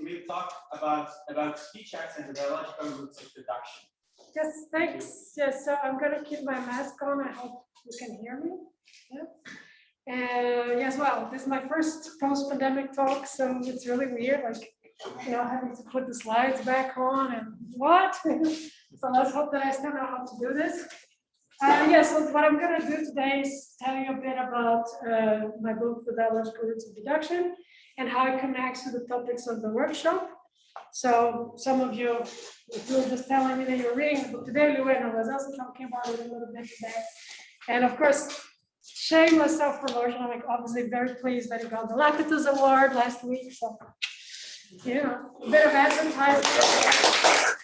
We'll talk about speech acts and the dialogical roots of deduction. Yes, thanks. Yes, so I'm going to keep my mask on. I hope you can hear me. Yeah. Yes, well, this is my first post-pandemic talk, so it's really weird, like, having to put the slides back on and what? So let's hope that I still know how to do this. So what I'm going to do today is tell you a bit about my book, The Dialogical Roots of Deduction, and how it connects to the topics of the workshop. So some of you, if you were just telling me that you're reading the book today, Luana was also talking about it a little bit today. And of course, shameless self-promotion, I'm obviously very pleased that he got the ELENCHUS award last week. So, a bit of advertising.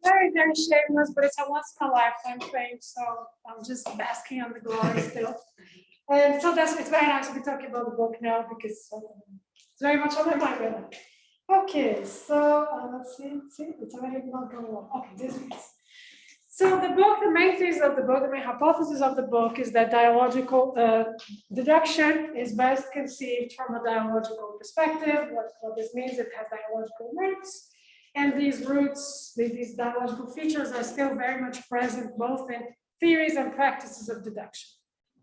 Very, very shameless, but it's a once in a lifetime thing. So I'm just basking on the glory still. And so it's very nice to be talking about the book now because it's very much on my mind right now. Okay, so let's see, it's already not going well. Okay, this is. So the book, the main thesis of the book, the main hypothesis of the book is that dialogical deduction is best conceived from a dialogical perspective. What this means, it has dialogical roots. And these roots, these dialogical features are still very much present both in theories and practices of deduction.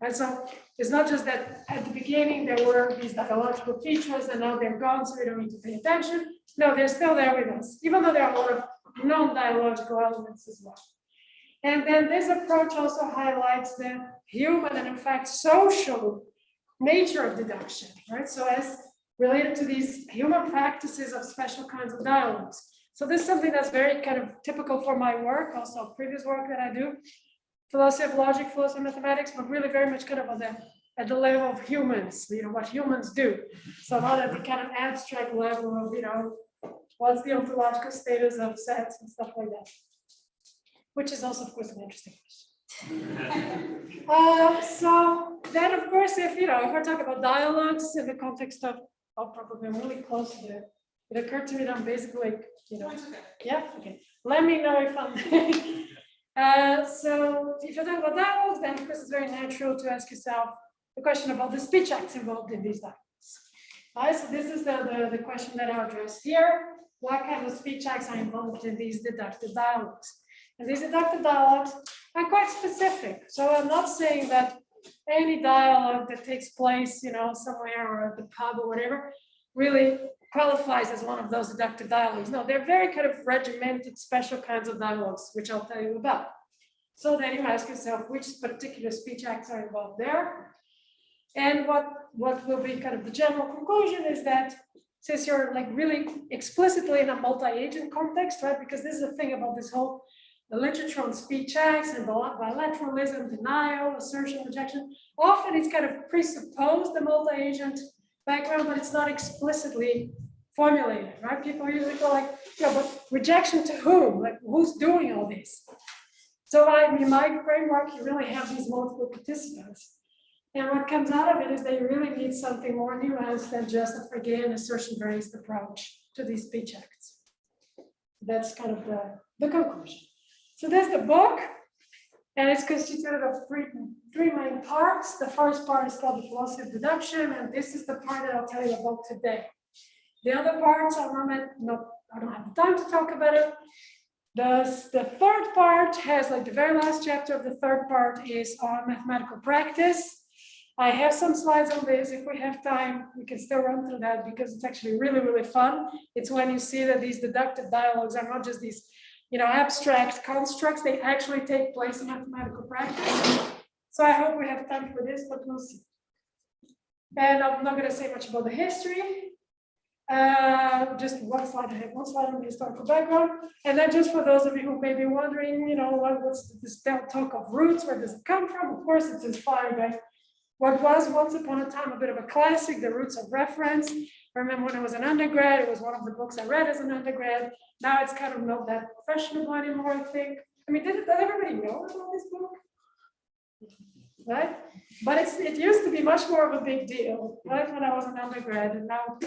And so it's not just that at the beginning there were these dialogical features and now they're gone, so we don't need to pay attention. No, they're still there with us, even though there are a lot of non-dialogical elements as well. And then this approach also highlights the human and in fact social nature of deduction, right? So as related to these human practices of special kinds of dialogues. So this is something that's very kind of typical for my work, also previous work that I do, philosophy of logic, philosophy of mathematics, but really very much kind of at the level of humans, what humans do. So not at the kind of abstract level of, what's the ontological status of sets and stuff like that, which is also, of course, an interesting question. So then, of course, if we're talking about dialogues in the context of, probably I'm really close to it. It occurred to me that I'm basically, yeah, okay. Let me know if I'm. So if you're talking about dialogues, then of course it's very natural to ask yourself the question about the speech acts involved in these dialogues. Right, so this is the question that I'll address here. What kind of speech acts are involved in these deductive dialogues? And these deductive dialogues are quite specific. So I'm not saying that any dialogue that takes place, somewhere or at the pub or whatever, really qualifies as one of those deductive dialogues. No, they're very kind of regimented, special kinds of dialogues, which I'll tell you about. So then you ask yourself which particular speech acts are involved there. And what will be kind of the general conclusion is that since you're like really explicitly in a multi-agent context, right? Because this is the thing about this whole the literature on speech acts and bilateralism, denial, assertion, rejection. Often it's kind of presupposed the multi-agent background, but it's not explicitly formulated, right? People usually go like, but rejection to whom? Like, who's doing all this? So in my framework, you really have these multiple participants. And what comes out of it is that you really need something more nuanced than just again, assertion-based approach to these speech acts. That's kind of the conclusion. So there's the book, and it's constituted of three main parts. The first part is called the philosophy of deduction, and this is the part that I'll tell you about today. The other parts I don't have the time to talk about it. The third part has, like the very last chapter of the third part is on mathematical practice. I have some slides on this. If we have time, we can still run through that because it's actually really, really fun. It's when you see that these deductive dialogues are not just these abstract constructs, they actually take place in mathematical practice. So I hope we have time for this, but we'll see. And I'm not going to say much about the history. Just one slide. I have one slide on the historical background. And then just for those of you who may be wondering, what's this talk of roots? Where does it come from? Of course, it's inspired by what was once upon a time a bit of a classic, The Roots of Reference. I remember when I was an undergrad, it was one of the books I read as an undergrad. Now it's kind of not that fashionable anymore, I think. I mean, did everybody know about this book? Right? But it used to be much more of a big deal, right? When I was an undergrad, and now,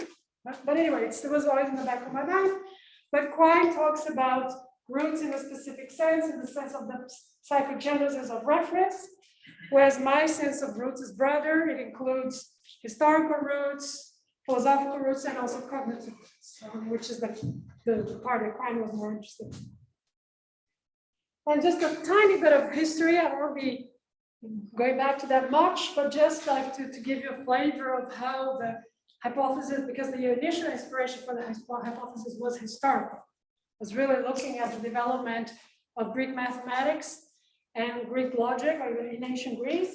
but anyway, it was always in the back of my mind. But Quine talks about roots in a specific sense, in the sense of the psychogenesis of reference. whereas my sense of roots is broader. It includes historical roots, philosophical roots, and also cognitive roots, which is the part that Quine was more interested in. And just a tiny bit of history. I won't be going back to that much, but just like to give you a flavor of how the hypothesis, because the initial inspiration for the hypothesis was historical, was really looking at the development of Greek mathematics and Greek logic in ancient Greece.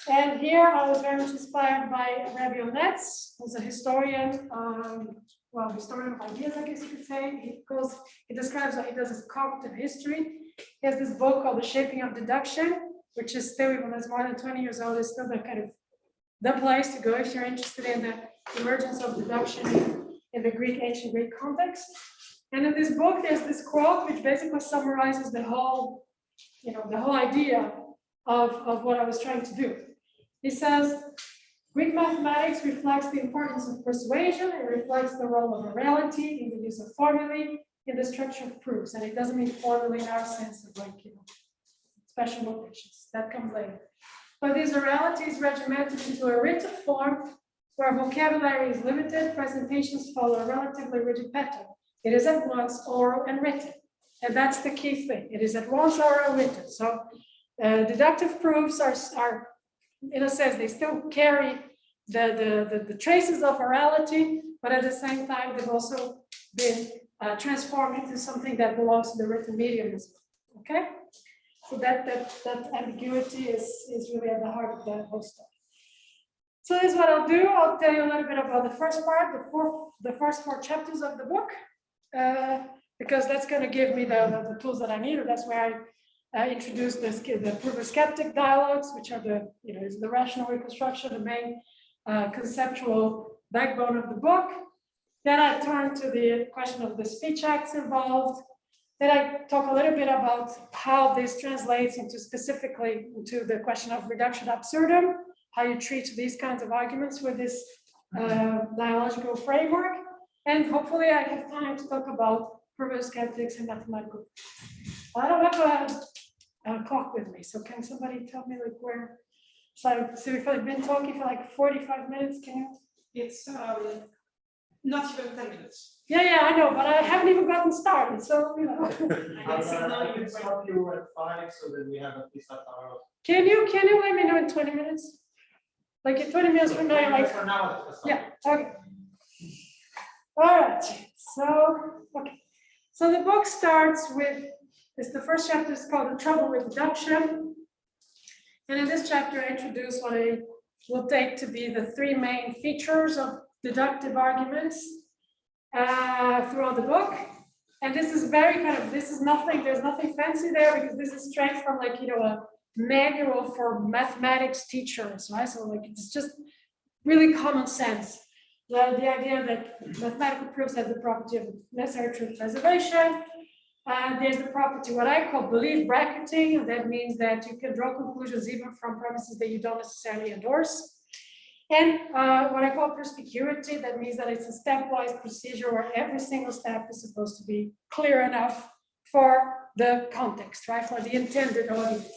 And here I was very much inspired by Rabbi Onetz, who's a historian, historian of ideas, I guess you could say. He describes what he does as cognitive history. He has this book called The Shaping of Deduction, which is still, even though it's more than 20 years old, is still the kind of the place to go if you're interested in the emergence of deduction in the ancient Greek context. And in this book, there's this quote which basically summarizes the whole idea of what I was trying to do. He says, Greek mathematics reflects the importance of persuasion. It reflects the role of orality in the use of formulae, in the structure of proofs. And it doesn't mean formulae in our sense of special notations. That comes later. But this orality is regimented into a written form where vocabulary is limited, presentations follow a relatively rigid pattern. It is at once oral and written. And that's the key thing. It is at once oral and written. So deductive proofs are, in a sense, they still carry the traces of orality, but at the same time, they've also been transformed into something that belongs to the written medium as well. Okay? So that ambiguity is really at the heart of the whole story. So this is what I'll do. I'll tell you a little bit about the first part, the first 4 chapters of the book, because that's going to give me the tools that I need. And that's where I introduce the PROVER-SKEPTIC dialogues, which are the rational reconstruction, the main conceptual backbone of the book. Then I turn to the question of the speech acts involved. Then I talk a little bit about how this translates specifically into the question of reduction absurdum, how you treat these kinds of arguments with this dialogical framework. And hopefully I have time to talk about PROVER-SKEPTICs and mathematical. I don't have a clock with me, so can somebody tell me where? So if I've been talking for 45 minutes, can you? It's not even 10 minutes. Yeah, I know, but I haven't even gotten started, so I can stop you at 5 so that we have at least an hour. Can you let me know in 20 minutes? In 20 minutes from now, For now, yeah, okay. All right, so the book starts with, the first chapter is called The Trouble with Deduction. And in this chapter, I introduce what I will take to be the 3 main features of deductive arguments throughout the book. And this is there's nothing fancy there, because this is straight from a manual for mathematics teachers, right? So it's just really common sense. The idea that mathematical proofs have the property of necessary truth preservation. There's the property, what I call belief bracketing, and that means that you can draw conclusions even from premises that you don't necessarily endorse. And what I call perspicuity, that means that it's a stepwise procedure where every single step is supposed to be clear enough for the context, right, for the intended audience.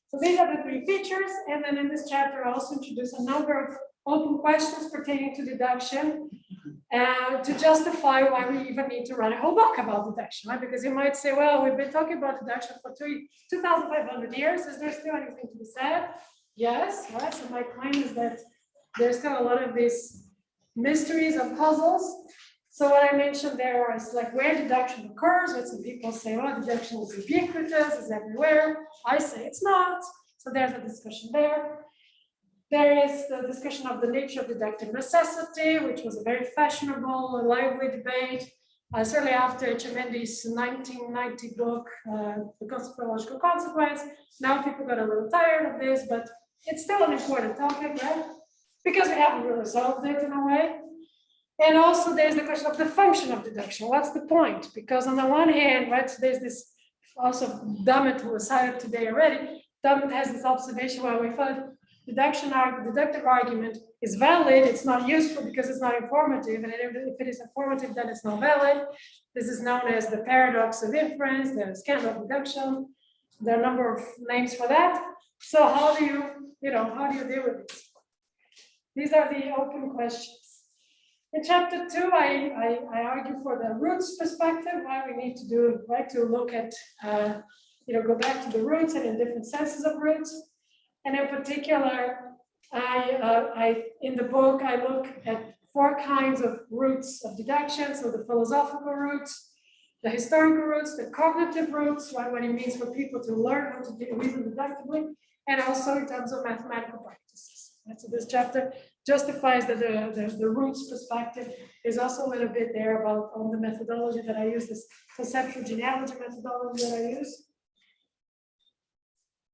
So these are the 3 features, and then in this chapter I also introduce a number of open questions pertaining to deduction to justify why we even need to write a whole book about deduction, right? Because you might say, well, we've been talking about deduction for 2,500 years. Is there still anything to be said? Yes, right? So my claim is that there's still a lot of these mysteries and puzzles. So what I mentioned there is where deduction occurs, when some people say, well, deduction is ubiquitous, it's everywhere. I say it's not. So there's a discussion there. There is the discussion of the nature of deductive necessity, which was a very fashionable and lively debate, certainly after Chemendi's 1990 book, The Concept of Logical Consequence. Now people got a little tired of this, but it's still an important topic, right? Because we haven't really solved it in a way. And also there's the question of the function of deduction. What's the point? Because on the one hand, right, so there's this also Dummett, who was cited today already. Dummett has this observation where we thought deductive argument is valid. It's not useful because it's not informative. And if it is informative, then it's not valid. This is known as the paradox of inference, the scandal of deduction. There are a number of names for that. So how do how do you deal with this? These are the open questions. In chapter 2, I argue for the roots perspective, why we need to do, right, to look at, go back to the roots and in different senses of roots. And in particular, in the book, I look at 4 kinds of roots of deduction. So the philosophical roots, the historical roots, the cognitive roots, right, what it means for people to learn how to reason deductively, and also in terms of mathematical practices. Right? So this chapter justifies that the roots perspective is also a little bit there about on the methodology that I use, this conceptual genealogy methodology that I use.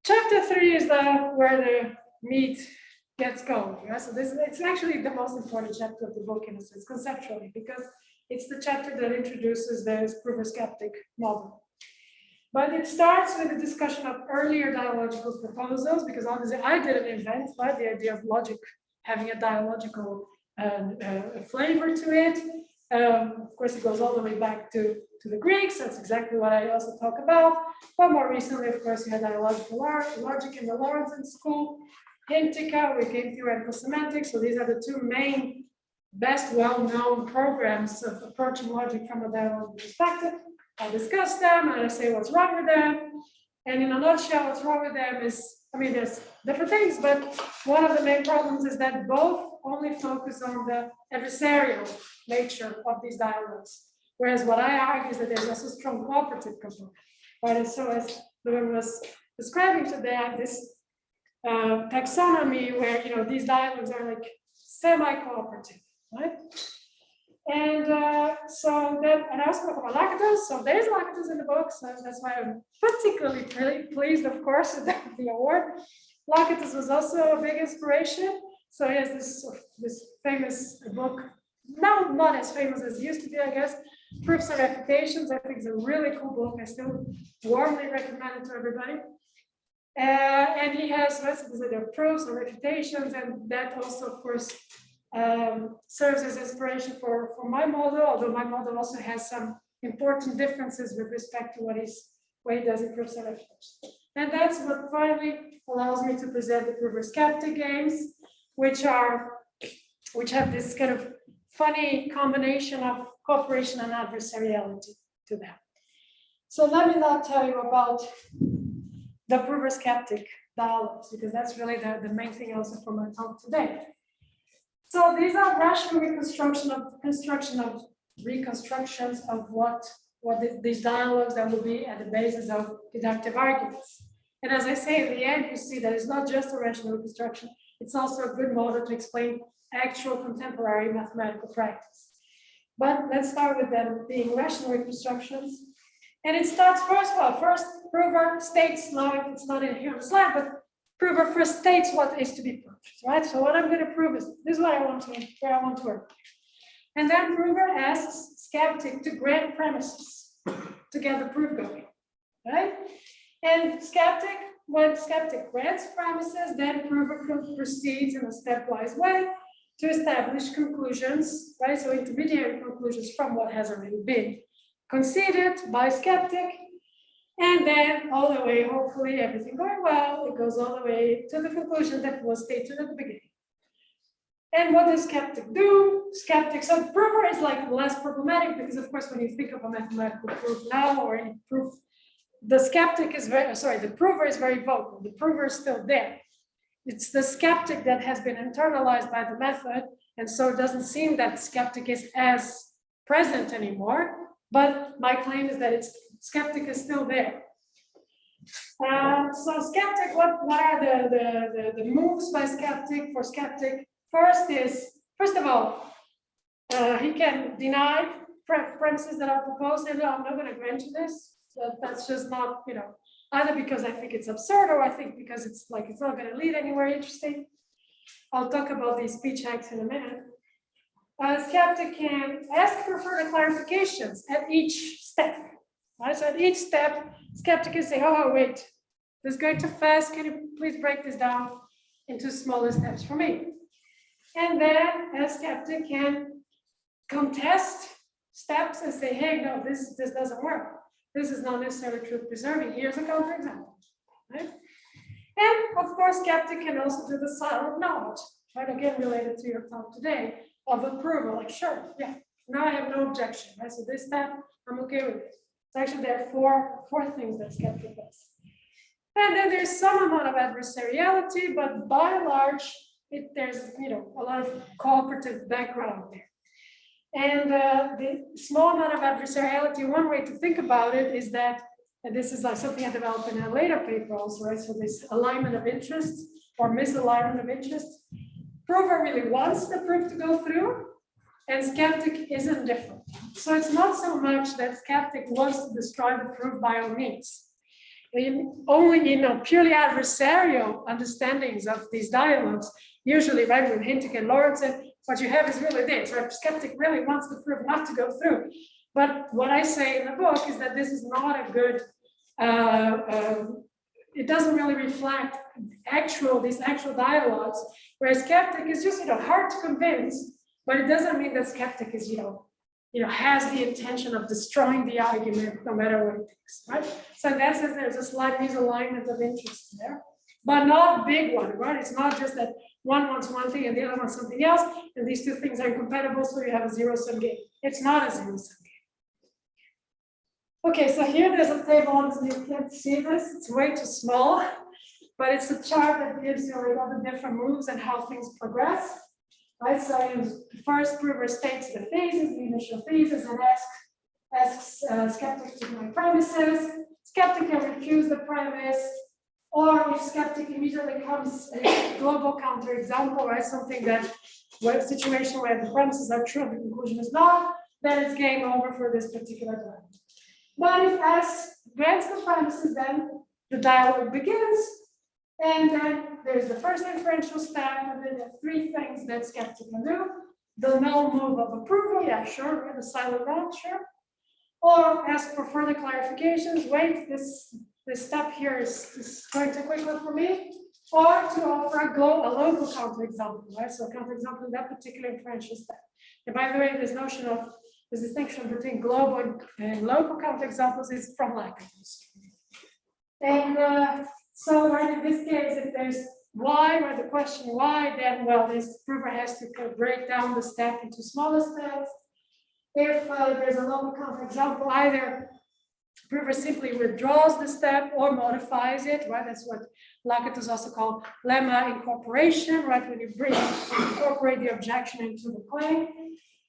Chapter 3 is where the meat gets going. Right? So it's actually the most important chapter of the book in a sense, conceptually, because it's the chapter that introduces the PROVER-SKEPTIC model. But it starts with a discussion of earlier dialogical proposals, because obviously I didn't invent the idea of logic having a dialogical flavor to it. Of course, it goes all the way back to the Greeks. That's exactly what I also talk about. But more recently, of course, you had dialogical logic in the Lawrence School. Hintica, we came theoretical semantics. So these are the 2 main, best well-known programs of approaching logic from a dialogical perspective. I'll discuss them and I'll say what's wrong with them. And in a nutshell, what's wrong with them is, there's different things, but one of the main problems is that both only focus on the adversarial nature of these dialogues. Whereas what I argue is that there's also a strong cooperative component. Right? And so as Lewin was describing today, I have this taxonomy where these dialogues are like semi-cooperative, right? And so then, and I also talk about Lakatos. So there's Lakatos in the book, so that's why I'm particularly pleased, of course, with the award. Lakatos was also a big inspiration. So he has this famous book, now not as famous as it used to be, I guess, Proofs and Refutations. I think it's a really cool book. I still warmly recommend it to everybody. And he has there are proofs and refutations, and that also, of course, serves as inspiration for my model, although my model also has some important differences with respect to what he does in proofs and refutations. And that's what finally allows me to present the PROVER-SKEPTIC games, which have this kind of funny combination of cooperation and adversariality to them. So let me now tell you about the PROVER-SKEPTIC dialogues, because that's really the main thing also for my talk today. So these are rational reconstructions of what these dialogues that will be at the basis of deductive arguments. And as I say, in the end, you see that it's not just a rational reconstruction, it's also a good model to explain actual contemporary mathematical practice. But let's start with them being rational reconstructions. And it starts first Prover states, now it's not in here on the slide, but Prover first states what is to be proved, right? So what I'm going to prove is this is what I want to work. And then Prover asks skeptic to grant premises to get the proof going, right? And when skeptic grants premises, then Prover proceeds in a stepwise way to establish conclusions, right? So intermediary conclusions from what has already been conceded by skeptic. And then all the way, hopefully everything going well, it goes all the way to the conclusion that was stated at the beginning. And what does skeptic do? So prover is like less problematic because of course, when you think of a mathematical proof now or any proof, the prover is very vocal. The prover is still there. It's the skeptic that has been internalized by the method. And so it doesn't seem that skeptic is as present anymore. But my claim is that skeptic is still there. So skeptic, what are the moves by skeptic for skeptic? First of all, he can deny premises that are proposed, and I'm not going to grant you this. So that's just not, either because I think it's absurd or I think because it's not going to lead anywhere interesting. I'll talk about these speech hacks in a minute. Skeptic can ask for further clarifications at each step. Right? So at each step, skeptic can say, oh, wait, this is going too fast. Can you please break this down into smaller steps for me? And then a skeptic can contest steps and say, hey, no, this doesn't work. This is not necessarily truth preserving. Here's a counterexample, right? And of course, skeptic can also do the silent knowledge, right? Again, related to your talk today of approval, like, sure, yeah, now I have no objection, right? So this step, I'm okay with it. So actually, there are four things that skeptic does. And then there's some amount of adversariality, but by and large, there's a lot of cooperative background there. And the small amount of adversariality, one way to think about it is that, and this is like something I developed in a later paper also, right? So this alignment of interest or misalignment of interest. Prover really wants the proof to go through, and skeptic isn't different. So it's not so much that skeptic wants to destroy the proof by all means. Only in purely adversarial understandings of these dialogues, usually right with Hintic and Lawrence, what you have is really this, right? Skeptic really wants the proof not to go through. But what I say in the book is that this is not a good, it doesn't really reflect these actual dialogues, whereas skeptic is just hard to convince, but it doesn't mean that skeptic is has the intention of destroying the argument no matter what it takes, right? So in that sense, there's a slight misalignment of interest there, but not a big one, right? It's not just that one wants one thing and the other wants something else, and these two things are incompatible, so you have a zero-sum game. It's not a zero-sum game. Okay, so here there's a table, you can't see this, it's way too small, but it's a chart that gives you all the different moves and how things progress. Right, so first prover states the phases, the initial phases, and asks skeptic to deny premises. Skeptic can refuse the premise, or if skeptic immediately comes a global counterexample, right? Something that, a situation where the premises are true, the conclusion is not, then it's game over for this particular dialogue. But if S grants the premises, then the dialogue begins. And then there's the first inferential step, and then there are three things that skeptic can do. The null move of approval, yeah, sure, the silent round, sure. Or ask for further clarifications. Wait, this step here is going too quickly for me. Or to offer a local counterexample, right? So counterexample in that particular inferential step. And by the way, this notion of this distinction between global and local counterexamples is from Lackatos. And so right in this case, if there's why, or the question why, then well, this prover has to break down the step into smaller steps. If there's a local counterexample, either prover simply withdraws the step or modifies it, right? That's what Lackatos also called lemma incorporation, right? When you incorporate the objection into the claim.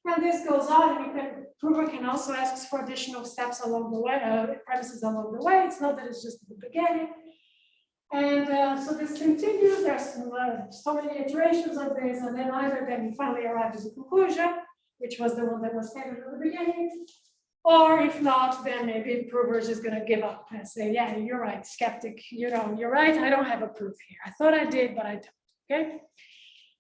And this goes on, and prover can also ask for additional steps along the way, premises along the way. It's not that it's just at the beginning. And so this continues, there's so many iterations of this, and then either then you finally arrive at a conclusion, which was the one that was stated at the beginning, or if not, then maybe prover is just going to give up and say, yeah, you're right, skeptic, you're right, I don't have a proof here. I thought I did, but I don't, okay?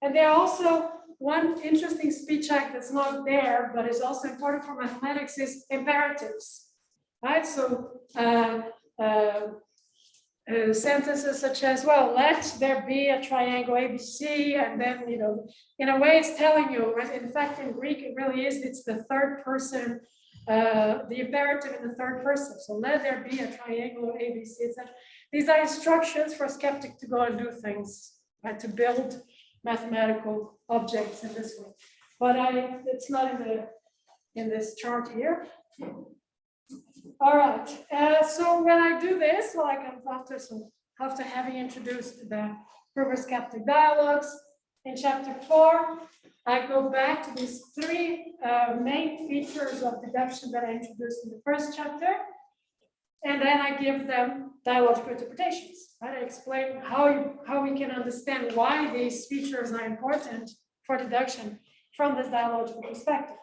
And there are also one interesting speech act that's not there, but is also important for mathematics is imperatives, right? So, sentences such as, well, let there be a triangle ABC, and then, in a way it's telling you, right? In fact, in Greek, it really is, it's the third person, the imperative in the third person. So let there be a triangle ABC, etc. These are instructions for a skeptic to go and do things, right? To build mathematical objects in this way. But it's not in this chart here. All right, so when I do this, like after having introduced the prover-skeptic dialogues in chapter 4, I go back to these three main features of deduction that I introduced in the first chapter, and then I give them dialogical interpretations. Right? I explain how we can understand why these features are important for deduction from this dialogical perspective.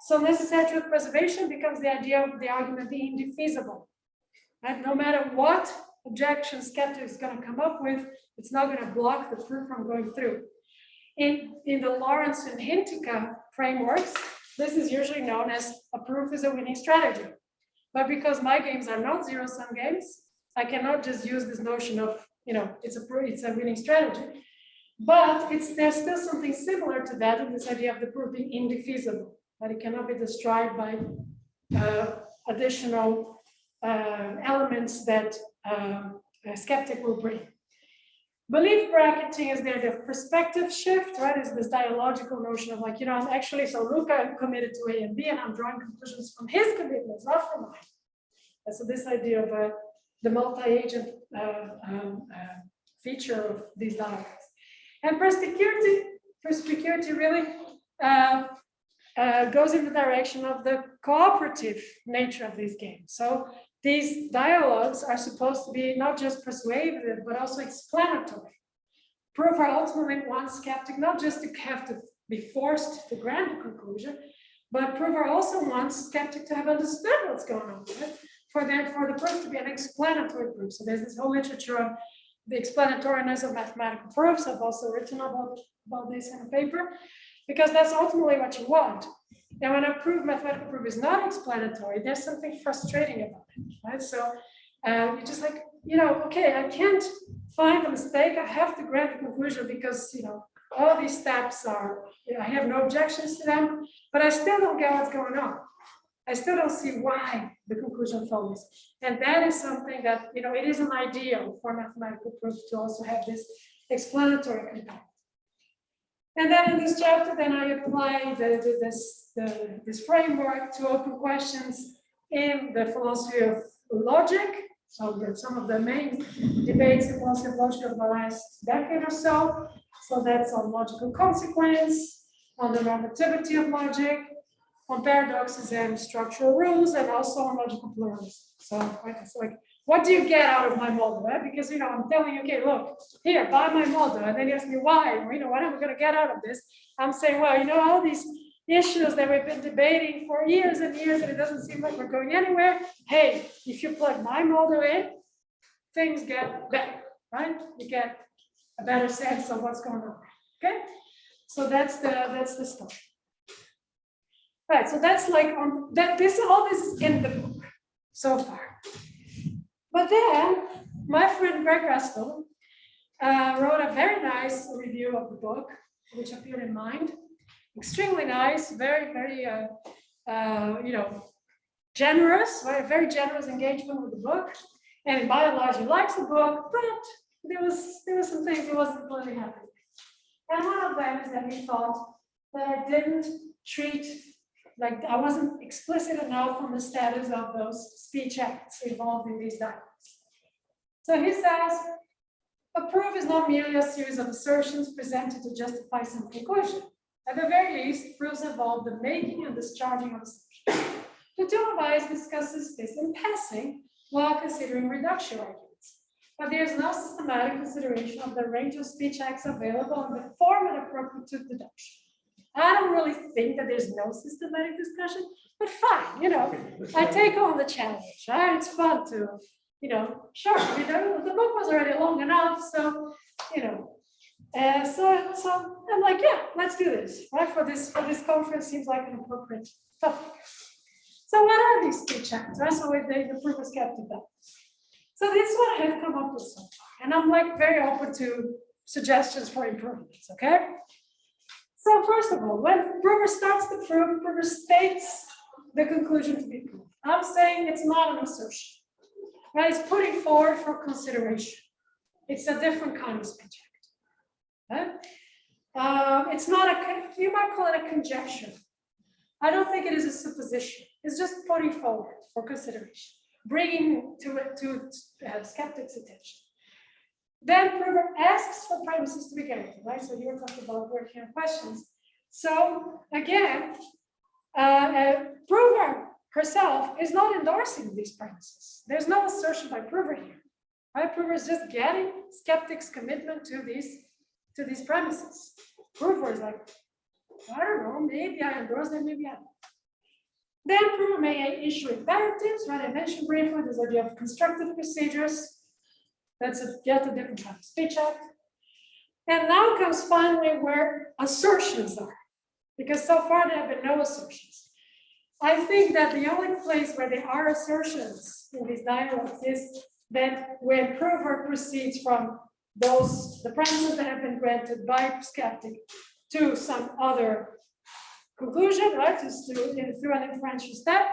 So necessary truth preservation becomes the idea of the argument being indefeasible. Right? No matter what objection skeptic is going to come up with, it's not going to block the proof from going through. In the Lawrence and Hintica frameworks, this is usually known as a proof is a winning strategy. But because my games are not zero-sum games, I cannot just use this notion of, it's a winning strategy. But there's still something similar to that in this idea of the proof being indefeasible. That it cannot be destroyed by additional elements that a skeptic will bring. Belief bracketing is there, the perspective shift, right? Is this dialogical notion of like, I'm actually, so Luca committed to A and B, and I'm drawing conclusions from his commitments, not from mine. And so this idea of the multi-agent feature of these dialogues. And perspicuity really goes in the direction of the cooperative nature of these games. So these dialogues are supposed to be not just persuasive, but also explanatory. Prover ultimately wants skeptic not just to have to be forced to grant a conclusion, but Prover also wants skeptic to have understood what's going on, right? For the proof to be an explanatory proof. So there's this whole literature on the explanatoriness of mathematical proofs. I've also written about this in a paper, because that's ultimately what you want. And when a mathematical proof is not explanatory, there's something frustrating about it, right? So you're just like, okay, I can't find a mistake. I have to grant the conclusion because, all these steps are, I have no objections to them, but I still don't get what's going on. I still don't see why the conclusion follows. And that is something that, it is an ideal for mathematical proof to also have this explanatory component. And then in this chapter, then I apply this framework to open questions in the philosophy of logic. So some of the main debates in philosophy of logic of the last decade or so. So that's on logical consequence, on the normativity of logic, on paradoxes and structural rules, and also on logical pluralism. So it's like, what do you get out of my model? Right? Because I'm telling you, okay, look, here, buy my model, and then you ask me why, what am I going to get out of this? I'm saying, well, all these issues that we've been debating for years and years, and it doesn't seem like we're going anywhere. Hey, if you plug my model in, things get better, right? You get a better sense of what's going on. Okay, so that's the story. Right, so that's like all this is in the book so far. But then my friend Greg Restel wrote a very nice review of the book, which appeared in Mind. Extremely nice, very, very, generous, right? Very generous engagement with the book. And by and large, he likes the book, but there was some things he wasn't really happy with. And one of them is that he thought that I didn't treat, like I wasn't explicit enough on the status of those speech acts involved in these dialogues. So he says, a proof is not merely a series of assertions presented to justify some conclusion. At the very least, proofs involve the making and discharging of assumptions. Dutilh Novaes discusses this in passing while considering reduction arguments. But there is no systematic consideration of the range of speech acts available and the format appropriate to deduction. I don't really think that there's no systematic discussion, but fine, I take on the challenge, right? It's fun to, sure, the book was already long enough, so, so I'm like, yeah, let's do this, right? For this conference seems like an appropriate topic. So what are these speech acts, right? So the PROVER-SKEPTIC. So this is what I have come up with so far, and I'm like very open to suggestions for improvements, okay? So first of all, when Prover starts the proof, Prover states the conclusion to be proved. I'm saying it's not an assertion, right? It's putting forward for consideration. It's a different kind of speech act. Right? It's not you might call it a conjecture. I don't think it is a supposition. It's just putting forward for consideration, bringing to skeptics' attention. Then Prover asks for premises to be guaranteed, right? So you were talking about working on questions. So again, Prover herself is not endorsing these premises. There's no assertion by Prover here, right? Prover is just getting skeptics' commitment to these premises. Prover is like, I don't know, maybe I endorse them, maybe I don't. Then Prover may issue imperatives, right? I mentioned briefly this idea of constructive procedures. That's yet a different kind of speech act. And now comes finally where assertions are, because so far there have been no assertions. I think that the only place where there are assertions in these dialogues is that when Prover proceeds from the premises that have been granted by skeptic to some other conclusion, right, through an inferential step,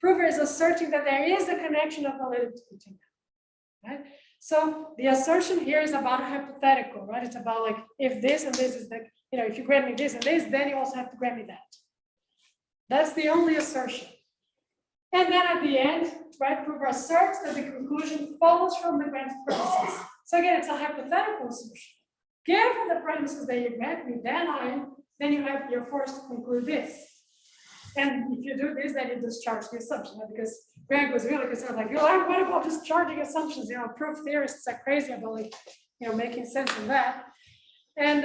prover is asserting that there is a connection of validity between them, right? So the assertion here is about a hypothetical, right? It's about like, if this and this is the, if you grant me this and this, then you also have to grant me that. That's the only assertion. And then at the end, right, prover asserts that the conclusion follows from the granted premises. So again, it's a hypothetical assertion. Given the premises that you grant me, then you're forced to conclude this. And if you do this, then you discharge the assumption, right? Because Greg was really concerned, like, what about discharging assumptions? Proof theorists are crazy about like, making sense of that. And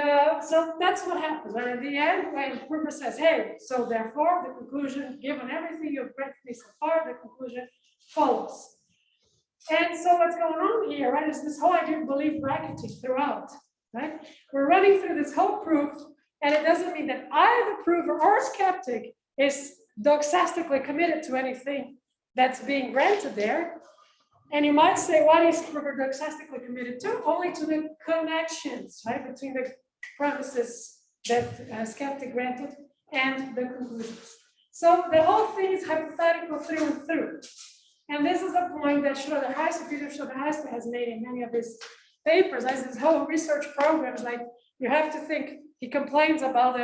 so that's what happens. Right? At the end, when the prover says, hey, so therefore the conclusion, given everything you've read me so far, the conclusion follows. And so what's going on here, right, is this whole idea of belief bracketing throughout, right? We're running through this whole proof, and it doesn't mean that either prover or skeptic is doxastically committed to anything that's being granted there. And you might say, what is prover doxastically committed to? Only to the connections, right, between the premises that skeptic granted and the conclusions. So the whole thing is hypothetical through and through. And this is a point that Peter Schroeder-Heister has made in many of his papers, as his whole research programs. Like, you have to think, he complains about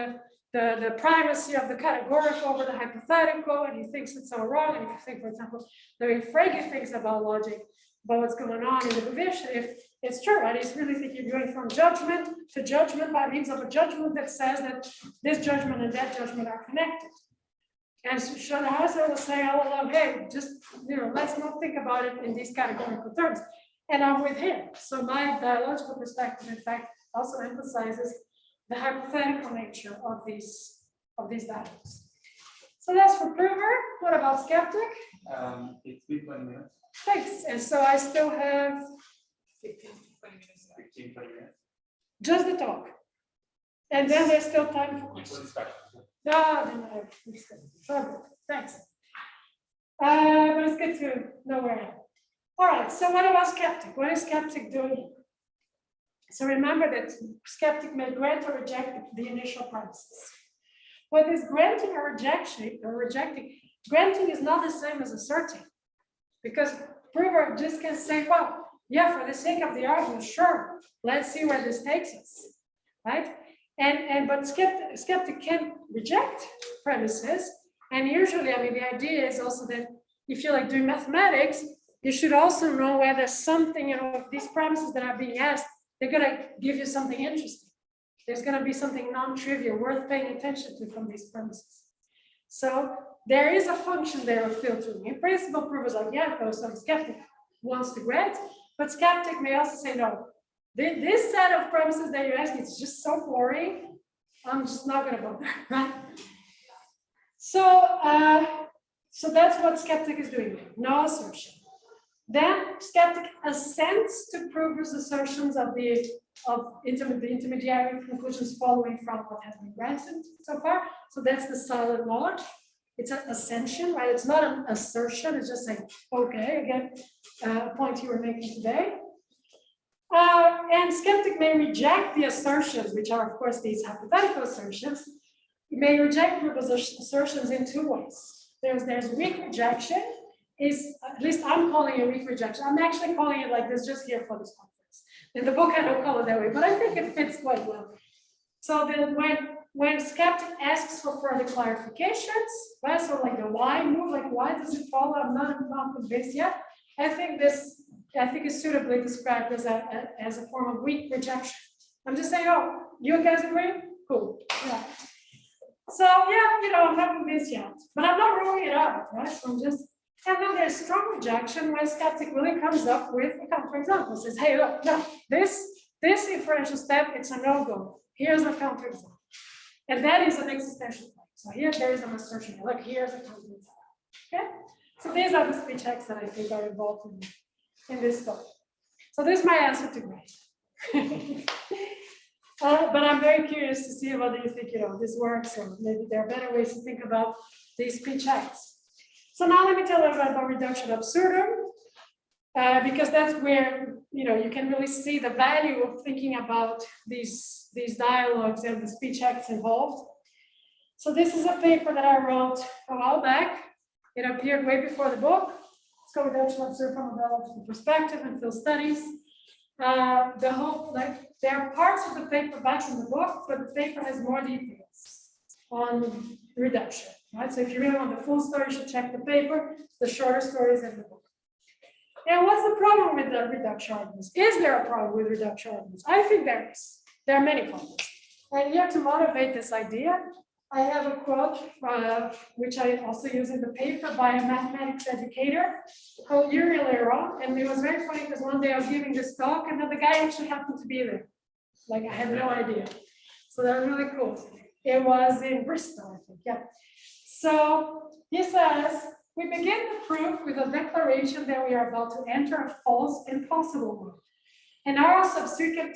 the primacy of the categorical over the hypothetical, and he thinks it's so wrong. And if you think, for example, the way Frege thinks about logic, about what's going on in the position, if it's true, right? He's really thinking you're going from judgment to judgment by means of a judgment that says that this judgment and that judgment are connected. And Schroeder-Heister will say all along, hey, just, let's not think about it in these categorical terms. And I'm with him. So my dialogical perspective, in fact, also emphasizes the hypothetical nature of these dialogues. So that's for prover. What about skeptic? It's been 20 minutes. Thanks. And so I still have 15 to 20 minutes. 15, 20 minutes. just the talk. And then there's still time for questions. No, then I have thanks. But it's good to know where I am. All right, so what about skeptic? What is skeptic doing? So remember that skeptic may grant or reject the initial premises. What is granting or rejecting? Granting is not the same as asserting, because prover just can say, well, yeah, for the sake of the argument, sure, let's see where this takes us, right? But skeptic can reject premises, and usually, the idea is also that if you're like doing mathematics, you should also know whether something, these premises that are being asked, they're going to give you something interesting. There's going to be something non-trivial worth paying attention to from these premises. So there is a function there of filtering. In principle, provers like, yeah, so skeptic wants to grant, but skeptic may also say, no, this set of premises that you ask, it's just so boring. I'm just not going to go there, right? So that's what skeptic is doing, no assertion. Then skeptic assents to prover's assertions of the intermediary conclusions following from what has been granted so far. So that's the silent knowledge. It's an ascension, right? It's not an assertion. It's just saying, okay, again, a point you were making today. And skeptic may reject the assertions, which are, of course, these hypothetical assertions. It may reject prover's assertions in two ways. There's weak rejection. At least I'm calling it weak rejection. I'm actually calling it like this just here for this conference. In the book, I don't call it that way, but I think it fits quite well. So then when skeptic asks for further clarifications, right? So like the why move, like why does it follow? I'm not convinced yet. I think it's suitably described as a form of weak rejection. I'm just saying, oh, you guys agree? Cool. Yeah. So yeah, I'm not convinced yet, but I'm not ruling it out, right? So I'm just. And then there's strong rejection when skeptic really comes up with a counterexample. Says, hey, look, no, this inferential step, it's a no-go. Here's a counterexample. And that is an existential point. So here there is an assertion. Look, here's a counterexample. Okay? So these are the speech hacks that I think are involved in this talk. So this is my answer to Grace. But I'm very curious to see whether you think, this works, or maybe there are better ways to think about these speech hacks. So now let me tell you about reduction absurdum, because that's where you can really see the value of thinking about these dialogues and the speech acts involved. So this is a paper that I wrote a while back, It appeared way before the book. It's called Reduction Observed from a Dialogical Perspective and Field Studies. The whole, like, there are parts of the paper back in the book, but the paper has more details on reduction, right? So if you really want the full story, you should check the paper. The shorter story is in the book. And what's the problem with the reduction arguments? Is there a problem with reduction arguments? I think there is. There are many problems. And here to motivate this idea, I have a quote, which I also use in the paper by a mathematics educator called Yuri Leroy. And it was very funny because one day I was giving this talk and then the guy actually happened to be there. Like I had no idea. So that was really cool. It was in Bristol, I think, yeah. So he says, we begin the proof with a declaration that we are about to enter a false, impossible world. And our subsequent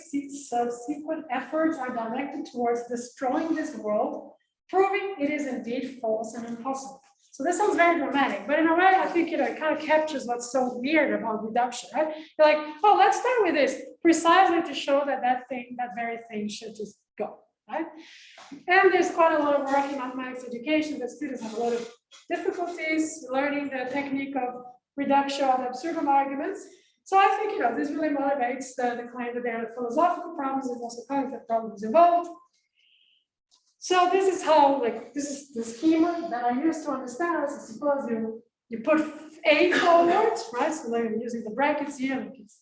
efforts are directed towards destroying this world, proving it is indeed false and impossible. So this sounds very dramatic, but in a way, I think it kind of captures what's so weird about reduction, right? You're like, oh, let's start with this, precisely to show that that very thing should just go, right? And there's quite a lot of work in mathematics education that students have a lot of difficulties learning the technique of reduction of absurdum arguments. So I think, this really motivates the claim that there are philosophical problems and also cognitive problems involved. So this is how, this is the schema that I use to understand this. I suppose you put A forward, right? So they're using the brackets here, like it's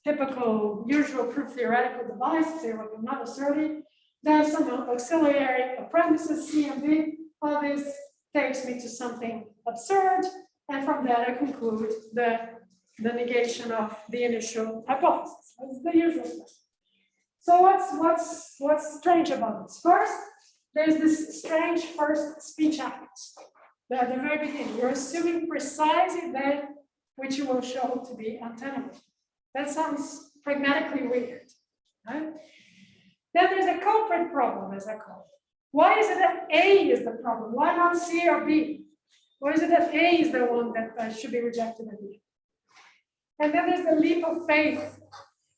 typical, usual proof theoretical device. So like I'm not asserting. There's some auxiliary premises, C and D. All this takes me to something absurd. And from that, I conclude the negation of the initial hypothesis. That's the usual stuff. So what's strange about this? First, there's this strange first speech act. At the very beginning, you're assuming precisely that which you will show to be untenable. That sounds pragmatically weird, right? Then there's a culprit problem, as I call it. Why is it that A is the problem? Why not C or B? Why is it that A is the one that should be rejected and B? And then there's the leap of faith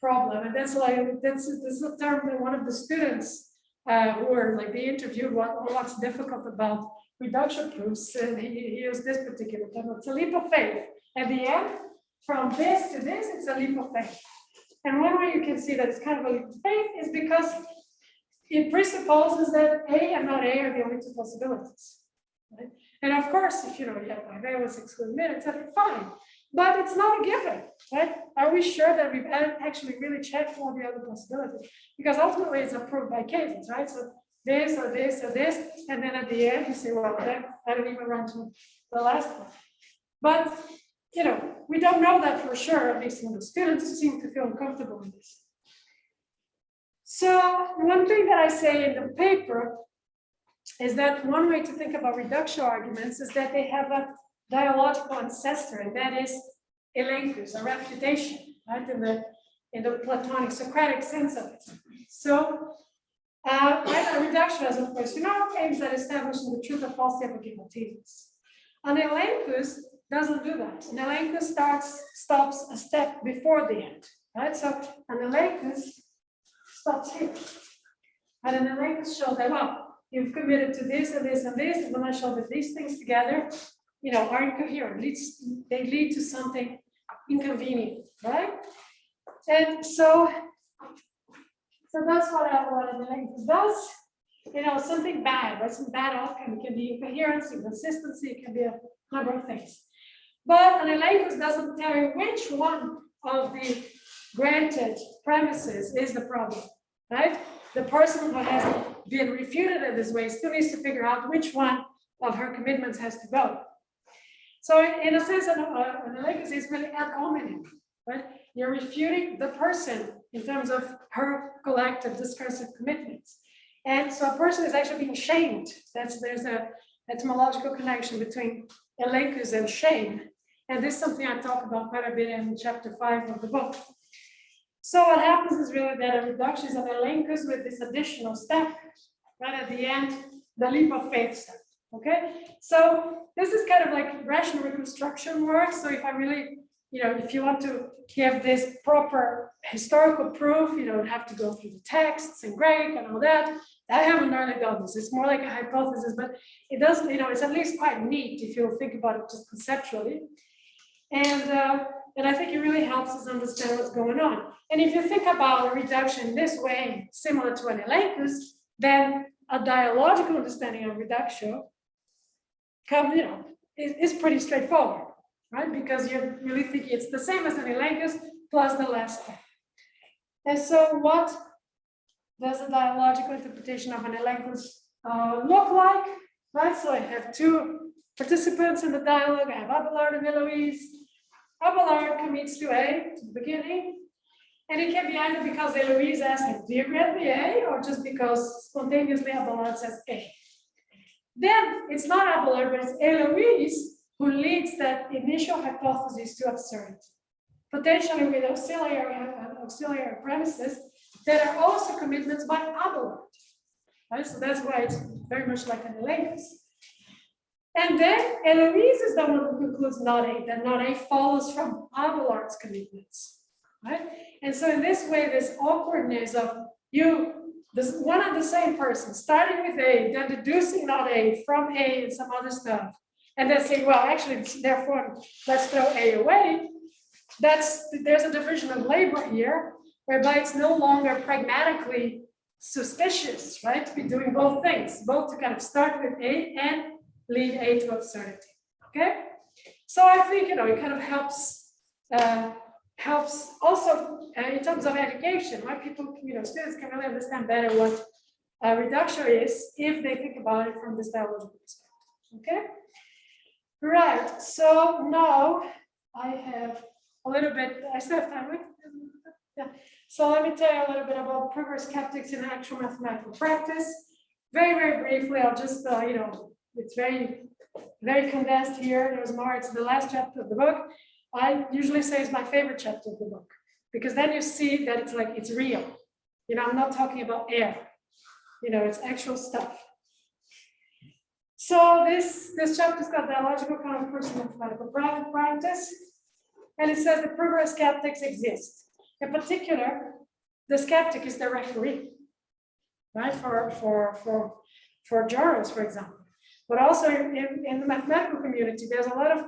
problem, and that's this is a term that one of the students who were being interviewed what's difficult about reduction proofs, and he used this particular term. It's a leap of faith. At the end, from this to this, it's a leap of faith. And one way you can see that it's kind of a leap of faith is because it presupposes that A and not A are the only two possibilities. Right? And of course, if you have valence exclude mid, etc., fine. But it's not a given, right? Are we sure that we've actually really checked all the other possibilities? Because ultimately it's approved by cases, right? So this or this or this, and then at the end you say, well, then I don't even run to the last one. But we don't know that for sure. At least the students seem to feel uncomfortable with this. So one thing that I say in the paper is that one way to think about reduction arguments is that they have a dialogical ancestor, and that is ELENCHUS, a refutation, right? In the Platonic Socratic sense of it. So, a reductionism, of course, aims at establishing the truth or falsity of a given thesis. An ELENCHUS doesn't do that. An ELENCHUS stops a step before the end, right? So an ELENCHUS stops here, and an ELENCHUS shows that, well, you've committed to this and this and this, and then I show that these things together are incoherent. They lead to something inconvenient, right? And so that's what an ELENCHUS does. Something bad, right? Some bad outcome. It can be incoherence, inconsistency, it can be a number of things. But an ELENCHUS doesn't tell you which one of the granted premises is the problem, right? The person who has been refuted in this way still needs to figure out which one of her commitments has to go. So in a sense, an ELENCHUS is really ad hominem, right? You're refuting the person in terms of her collective discursive commitments. And so a person is actually being shamed. There's a etymological connection between ELENCHUS and shame. And this is something I talk about quite a bit in chapter 5 of the book. So what happens is really that a reduction is an ELENCHUS with this additional step, right at the end, the leap of faith step. Okay, so this is kind of like rational reconstruction work. So if I really if you want to give this proper historical proof, you would have to go through the texts in Greek and all that. I haven't really done this. It's more like a hypothesis, but it does, it's at least quite neat if you think about it just conceptually. And I think it really helps us understand what's going on. And if you think about a reduction this way, similar to an elenchus, then a dialogical understanding of reductio is pretty straightforward, right? Because you're really thinking it's the same as an elenchus plus the last step. And so what does a dialogical interpretation of an elenchus look like, right? So I have two participants in the dialogue. I have Abelard and Eloise. Abelard commits to A to the beginning. And it can be either because Eloise asks him, do you grant me A? Or just because spontaneously Abelard says A. Then it's not Abelard, but it's Eloise who leads that initial hypothesis to absurdity, potentially with auxiliary premises that are also commitments by Abelard. Right? So that's why it's very much like an elenchus. And then Eloise is the one who concludes not A, that not A follows from Abelard's commitments. Right? And so in this way, this awkwardness of one and the same person starting with A, then deducing not A from A and some other stuff, and then saying, well, actually, therefore, let's throw A away. There's a division of labor here, whereby it's no longer pragmatically suspicious, right? To be doing both things, both to kind of start with A and lead A to absurdity. Okay, so I think it kind of helps also in terms of education, right? People, students can really understand better what reduction is if they think about it from this dialogical perspective. Okay, right. So now I have a little bit. I still have time, right? Yeah. So let me tell you a little bit about PROVER-SKEPTICs in actual mathematical practice. Very, very briefly, I'll just it's very, very condensed here. There's more. It's the last chapter of the book. I usually say it's my favorite chapter of the book, because then you see that it's real. I'm not talking about air. It's actual stuff. So this chapter is called Dialogical Counterproofs in Mathematical Practice, and it says the PROVER-SKEPTICs exist. In particular, the skeptic is the referee, right? For jurors, for example. But also in the mathematical community, there's a lot of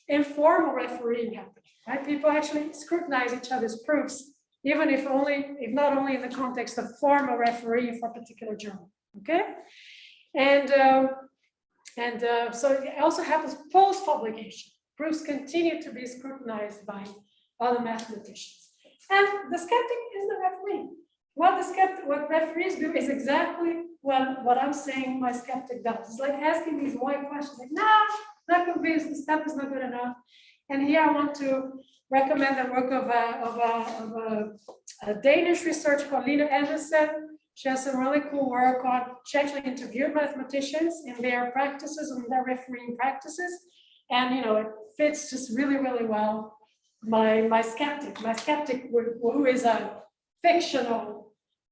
informal refereeing happening, right? People actually scrutinize each other's proofs, even if not only in the context of formal refereeing for a particular journal. Okay, and so it also happens post-publication. Proofs continue to be scrutinized by other mathematicians, and the skeptic is the referee. What referees do is exactly what I'm saying my skeptic does. It's like asking these why questions, like, no, not convinced, the step is not good enough. And here I want to recommend the work of a Danish researcher called Lina Andersen. She has some really cool work on, she actually interviewed mathematicians in their practices and their refereeing practices. And it fits just really, really well. My skeptic who is a fictional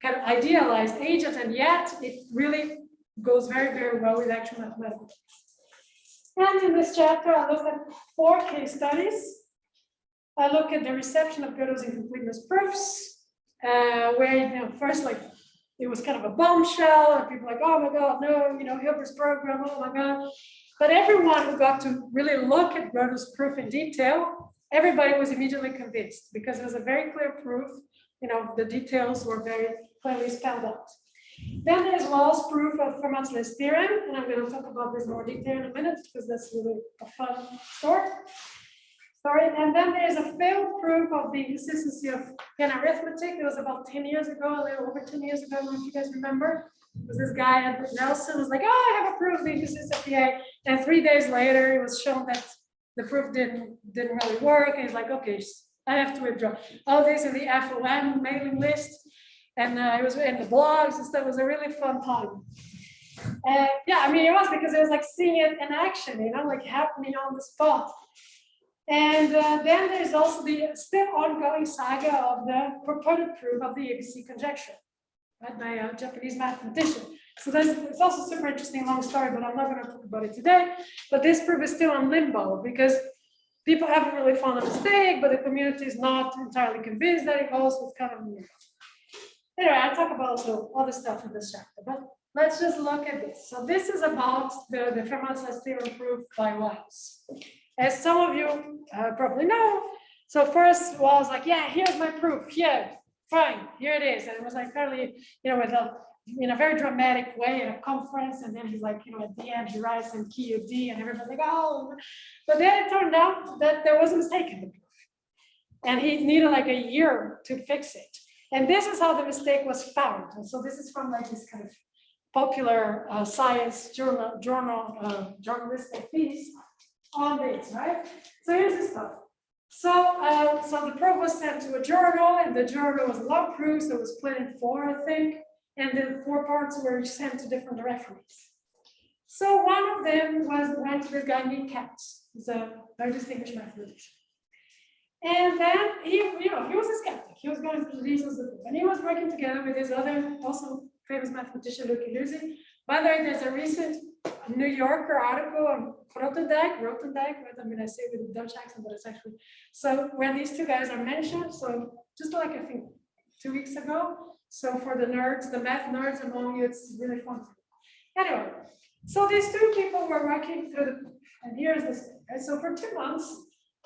kind of idealized agent, and yet it really goes very, very well with actual mathematics. And in this chapter, I look at 4 case studies. I look at the reception of Gödel's incompleteness proofs, where first it was kind of a bombshell, and people were like, oh my God, no, Hilbert's program, oh my God. But everyone who got to really look at Gödel's proof in detail, everybody was immediately convinced, because it was a very clear proof. The details were very clearly spelled out. Then there's Wall's proof of Fermat's theorem, and I'm going to talk about this more detail in a minute, because that's really a fun story. And then there's a failed proof of the consistency of arithmetic. It was about 10 years ago, a little over 10 years ago, I don't know if you guys remember. It was this guy, Edward Nelson, was like, oh, I have a proof of the consistency of PA. And 3 days later, it was shown that the proof didn't really work. And he's like, okay, I have to withdraw. All this in the FOM mailing list. And it was in the blogs and stuff. It was a really fun time. Yeah, it was because it was like seeing it in action, like happening on the spot. And then there's also the still ongoing saga of the purported proof of the ABC conjecture, right, by a Japanese mathematician. So it's also super interesting, long story, but I'm not going to talk about it today. But this proof is still on limbo, because people haven't really found a mistake, but the community is not entirely convinced that it holds. It's kind of weird. Anyway, I'll talk about also other stuff in this chapter, but let's just look at this. So this is about the Fermat-Last theorem proof by Wiles. As some of you probably know, so first Wiles like, yeah, here's my proof. Here, fine, here it is. And it was like fairly, with in a very dramatic way at a conference. And then he's like, at the end, he writes in QUD and everybody's like, oh. But then it turned out that there was a mistake in the proof. And he needed like a year to fix it. And this is how the mistake was found. And so this is from like this kind of popular science journalistic piece on this, right? So here's the stuff. So, so the proof was sent to a journal, and the journal was a long proof, so it was split in 4, I think, and the 4 parts were sent to different referees. So one of them went to this guy named Katz, who's a very distinguished mathematician. And then he was a skeptic. He was going to the reasons of the proof, and he was working together with his other also famous mathematician, Lucy. By the way, there's a recent New Yorker article on Rotendijk, I mean, I say it with a Dutch accent, but it's actually, so where these 2 guys are mentioned, so just like I think 2 weeks ago, so for the nerds, the math nerds among you, it's really fun. Anyway, so these 2 people were working through the, and here's this, okay? So for 2 months,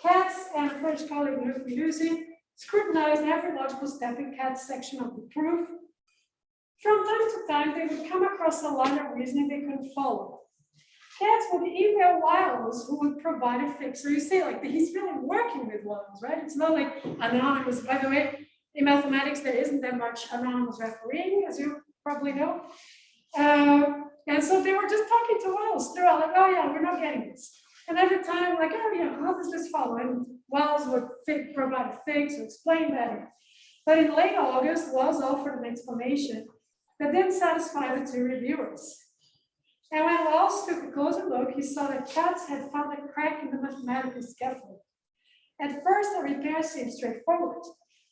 Katz and French colleague Lucy scrutinized every logical step in Katz's section of the proof. From time to time, they would come across a line of reasoning they couldn't follow. Katz would email Wiles, who would provide a fix. So you see, like, he's really working with Wiles, right? It's not like anonymous. By the way, in mathematics, there isn't that much anonymous refereeing, as you probably know. And so they were just talking to Wiles throughout, like, oh yeah, we're not getting this. And every time, like, oh yeah, how does this follow? And Wiles would provide a fix or explain better. But in late August, Wiles offered an explanation that didn't satisfy the 2 reviewers. And when Wiles took a closer look, he saw that Katz had found a crack in the mathematical scaffold. At first, the repair seemed straightforward,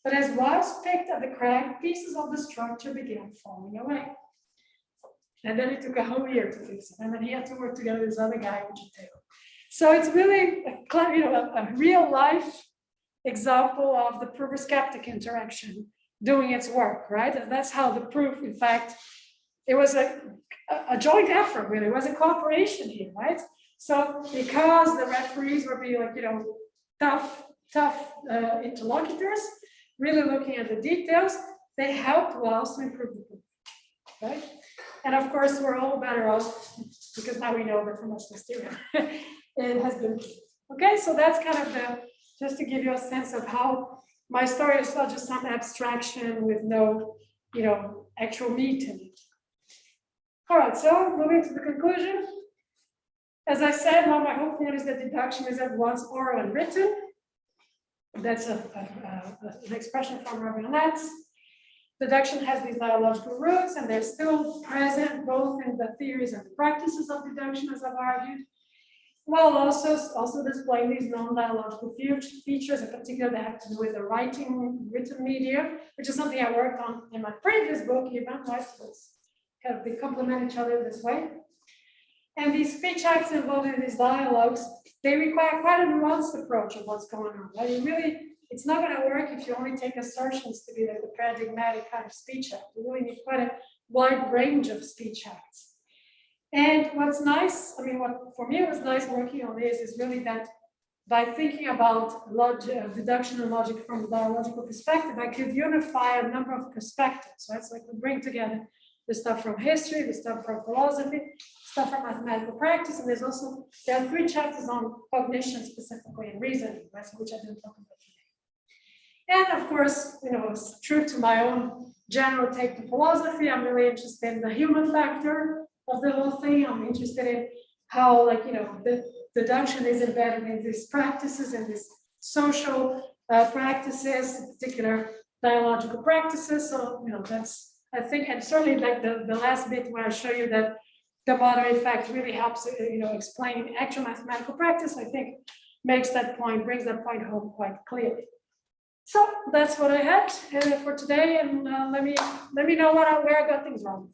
but as Wiles picked at the crack, pieces of the structure began falling away. And then it took a whole year to fix it, and then he had to work together with this other guy, Dutilh. So it's really a real life example of the prover-skeptic interaction doing its work, right? And that's how the proof, in fact, it was a joint effort, really. It was a cooperation here, right? So because the referees were being like, tough interlocutors, really looking at the details, they helped Wiles to improve the proof, right? And of course, we're all better off because now we know that from Fermat-Last theorem it has been. Okay, so that's kind of just to give you a sense of how my story is not just some abstraction with no, actual meat in it. All right, so moving to the conclusion. As I said, now my whole point is that deduction is at once oral and written. That's an expression from Reverend Nats. Deduction has these dialogical roots, and they're still present both in the theories and the practices of deduction, as I've argued, while also displaying these non-dialogical features, in particular that have to do with the written media, which is something I worked on in my previous book, even, right? So kind of they complement each other this way. And these speech acts involved in these dialogues, they require quite a nuanced approach of what's going on. Right? It's not going to work if you only take assertions to be like the paradigmatic kind of speech act. You really need quite a wide range of speech acts. And what's nice, what for me was nice working on this is really that by thinking about deduction and logic from the dialogical perspective, I could unify a number of perspectives, right? So I could bring together the stuff from history, the stuff from philosophy, stuff from mathematical practice, and there are 3 chapters on cognition specifically and reasoning, right? Which I didn't talk about today. And of course, it's true to my own general take to philosophy. I'm really interested in the human factor of the whole thing. I'm interested in how, the deduction is embedded in these practices and these social practices, in particular dialogical practices. So, that's, I think, and certainly like the last bit where I show you that the moderate effect really helps, explain actual mathematical practice, I think brings that point home quite clearly. So that's what I had for today, and let me know where I got things wrong.